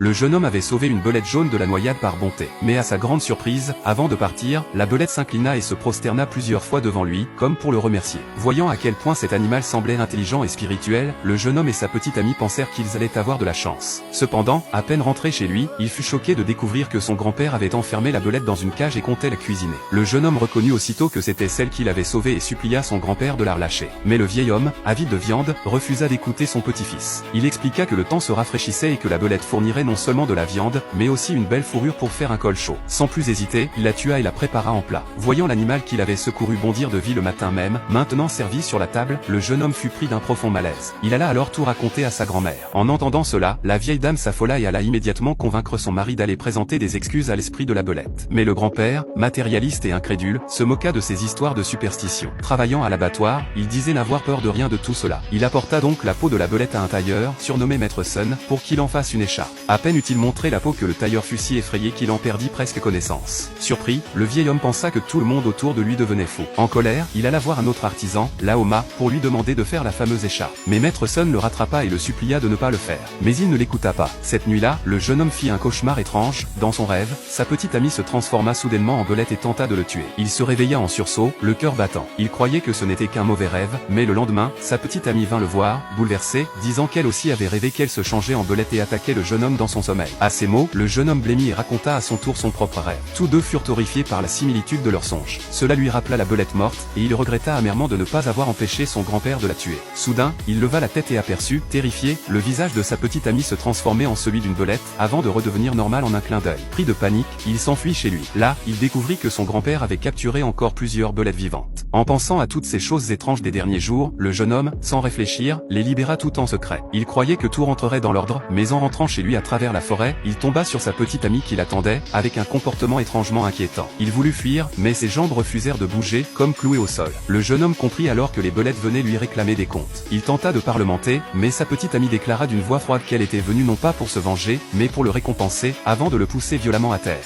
Le jeune homme avait sauvé une belette jaune de la noyade par bonté. Mais à sa grande surprise, avant de partir, la belette s'inclina et se prosterna plusieurs fois devant lui, comme pour le remercier. Voyant à quel point cet animal semblait intelligent et spirituel, le jeune homme et sa petite amie pensèrent qu'ils allaient avoir de la chance. Cependant, à peine rentré chez lui, il fut choqué de découvrir que son grand-père avait enfermé la belette dans une cage et comptait la cuisiner. Le jeune homme reconnut aussitôt que c'était celle qu'il avait sauvée et supplia son grand-père de la relâcher. Mais le vieil homme, avide de viande, refusa d'écouter son petit-fils. Il expliqua que le temps se rafraîchissait et que la belette fournirait non seulement de la viande, mais aussi une belle fourrure pour faire un col chaud. Sans plus hésiter, il la tua et la prépara en plat. Voyant l'animal qu'il avait secouru bondir de vie le matin même, maintenant servi sur la table, le jeune homme fut pris d'un profond malaise. Il alla alors tout raconter à sa grand-mère. En entendant cela, la vieille dame s'affola et alla immédiatement convaincre son mari d'aller présenter des excuses à l'esprit de la belette. Mais le grand-père, matérialiste et incrédule, se moqua de ces histoires de superstition. Travaillant à l'abattoir, il disait n'avoir peur de rien de tout cela. Il apporta donc la peau de la belette à un tailleur, surnommé Maître Sun, pour qu'il en fasse une écharpe. À peine eut-il montré la peau que le tailleur fut si effrayé qu'il en perdit presque connaissance. Surpris, le vieil homme pensa que tout le monde autour de lui devenait fou. En colère, il alla voir un autre artisan, Laoma, pour lui demander de faire la fameuse écharpe. Mais Maître Sun le rattrapa et le supplia de ne pas le faire. Mais il ne l'écouta pas. Cette nuit-là, le jeune homme fit un cauchemar étrange. Dans son rêve, sa petite amie se transforma soudainement en belette et tenta de le tuer. Il se réveilla en sursaut, le cœur battant. Il croyait que ce n'était qu'un mauvais rêve, mais le lendemain, sa petite amie vint le voir, bouleversée, disant qu'elle aussi avait rêvé qu'elle se changeait en belette et attaquait le jeune homme dans son sommeil. À ces mots, le jeune homme blêmit et raconta à son tour son propre rêve. Tous deux furent horrifiés par la similitude de leurs songes. Cela lui rappela la belette morte, et il regretta amèrement de ne pas avoir empêché son grand-père de la tuer. Soudain, il leva la tête et aperçut, terrifié, le visage de sa petite amie se transformer en celui d'une belette, avant de redevenir normal en un clin d'œil. Pris de panique, il s'enfuit chez lui. Là, il découvrit que son grand-père avait capturé encore plusieurs belettes vivantes. En pensant à toutes ces choses étranges des derniers jours, le jeune homme, sans réfléchir, les libéra tout en secret. Il croyait que tout rentrerait dans l'ordre, mais en rentrant chez lui à travers la forêt, il tomba sur sa petite amie qui l'attendait, avec un comportement étrangement inquiétant. Il voulut fuir, mais ses jambes refusèrent de bouger, comme clouées au sol. Le jeune homme comprit alors que les belettes venaient lui réclamer des comptes. Il tenta de parlementer, mais sa petite amie déclara d'une voix froide qu'elle était venue non pas pour se venger, mais pour le récompenser, avant de le pousser violemment à terre.